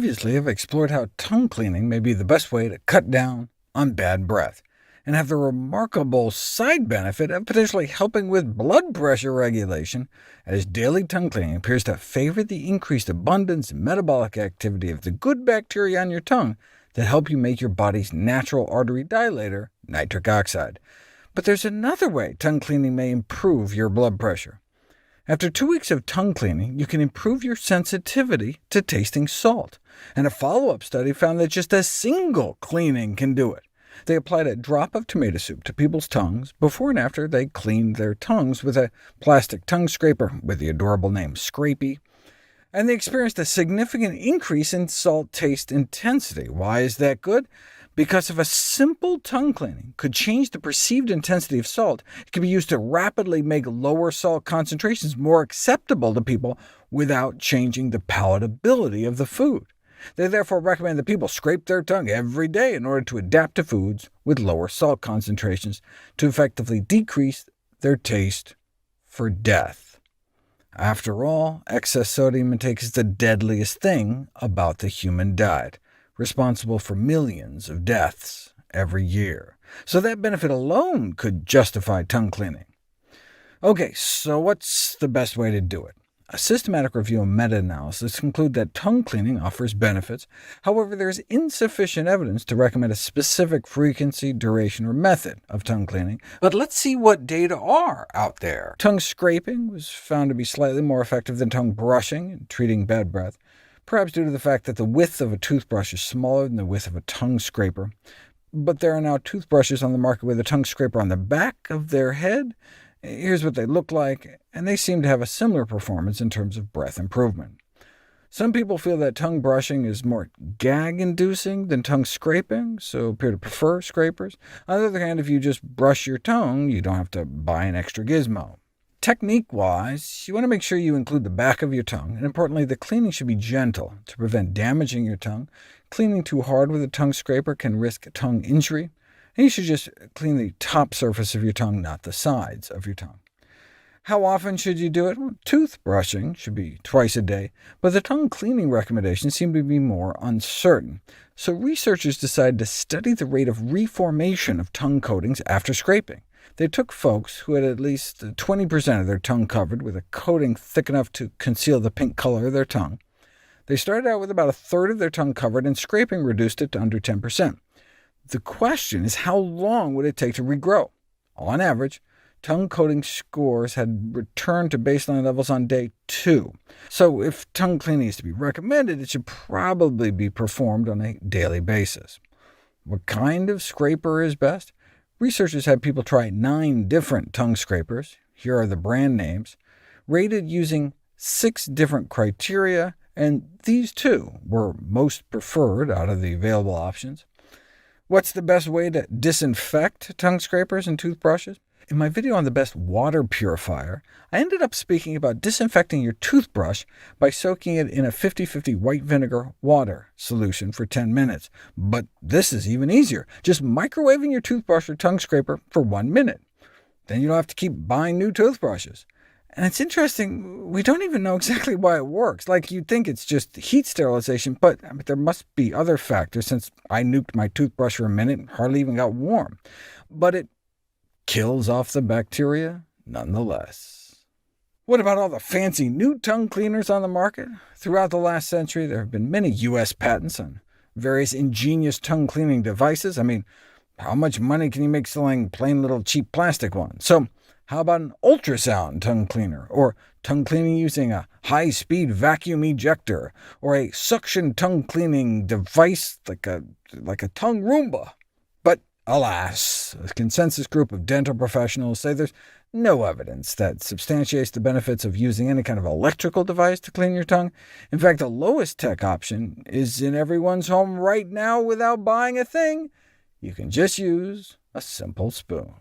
previously have explored how tongue cleaning may be the best way to cut down on bad breath, and have the remarkable side benefit of potentially helping with blood pressure regulation, as daily tongue cleaning appears to favor the increased abundance and metabolic activity of the good bacteria on your tongue that help you make your body's natural artery dilator, nitric oxide. But there's another way tongue cleaning may improve your blood pressure. After 2 weeks of tongue cleaning, you can improve your sensitivity to tasting salt, and a follow-up study found that just a single cleaning can do it. They applied a drop of tomato soup to people's tongues before and after they cleaned their tongues with a plastic tongue scraper with the adorable name Scrapey, and they experienced a significant increase in salt taste intensity. Why is that good? Because if a simple tongue cleaning could change the perceived intensity of salt, it could be used to rapidly make lower salt concentrations more acceptable to people without changing the palatability of the food. They therefore recommend that people scrape their tongue every day in order to adapt to foods with lower salt concentrations to effectively decrease their taste for death. After all, excess sodium intake is the deadliest thing about the human diet, responsible for millions of deaths every year. So that benefit alone could justify tongue cleaning. OK, so what's the best way to do it? A systematic review and meta-analysis conclude that tongue cleaning offers benefits. However, there is insufficient evidence to recommend a specific frequency, duration, or method of tongue cleaning. But let's see what data are out there. Tongue scraping was found to be slightly more effective than tongue brushing in treating bad breath, perhaps due to the fact that the width of a toothbrush is smaller than the width of a tongue scraper. But there are now toothbrushes on the market with a tongue scraper on the back of their head. Here's what they look like, and they seem to have a similar performance in terms of breath improvement. Some people feel that tongue brushing is more gag-inducing than tongue scraping, so appear to prefer scrapers. On the other hand, if you just brush your tongue, you don't have to buy an extra gizmo. Technique-wise, you want to make sure you include the back of your tongue, and importantly, the cleaning should be gentle to prevent damaging your tongue. Cleaning too hard with a tongue scraper can risk tongue injury, and you should just clean the top surface of your tongue, not the sides of your tongue. How often should you do it? Well, toothbrushing should be twice a day, but the tongue cleaning recommendations seem to be more uncertain. So researchers decided to study the rate of reformation of tongue coatings after scraping. They took folks who had at least 20% of their tongue covered with a coating thick enough to conceal the pink color of their tongue. They started out with about a third of their tongue covered, and scraping reduced it to under 10%. The question is, how long would it take to regrow? On average, tongue coating scores had returned to baseline levels on day 2. So if tongue cleaning is to be recommended, it should probably be performed on a daily basis. What kind of scraper is best? Researchers had people try 9 different tongue scrapers. Here are the brand names, rated using 6 different criteria, and these 2 were most preferred out of the available options. What's the best way to disinfect tongue scrapers and toothbrushes? In my video on the best water purifier, I ended up speaking about disinfecting your toothbrush by soaking it in a 50-50 white vinegar water solution for 10 minutes. But this is even easier. Just microwaving your toothbrush or tongue scraper for 1 minute. Then you don't have to keep buying new toothbrushes. And it's interesting, we don't even know exactly why it works. Like, you'd think it's just heat sterilization, but there must be other factors, since I nuked my toothbrush for a minute and hardly even got warm. But it kills off the bacteria nonetheless. What about all the fancy new tongue cleaners on the market? Throughout the last century, there have been many U.S. patents on various ingenious tongue cleaning devices. I mean, how much money can you make selling plain little cheap plastic ones? So how about an ultrasound tongue cleaner, or tongue cleaning using a high-speed vacuum ejector, or a suction tongue cleaning device like a tongue Roomba? But alas, a consensus group of dental professionals say there's no evidence that substantiates the benefits of using any kind of electrical device to clean your tongue. In fact, the lowest tech option is in everyone's home right now without buying a thing. You can just use a simple spoon.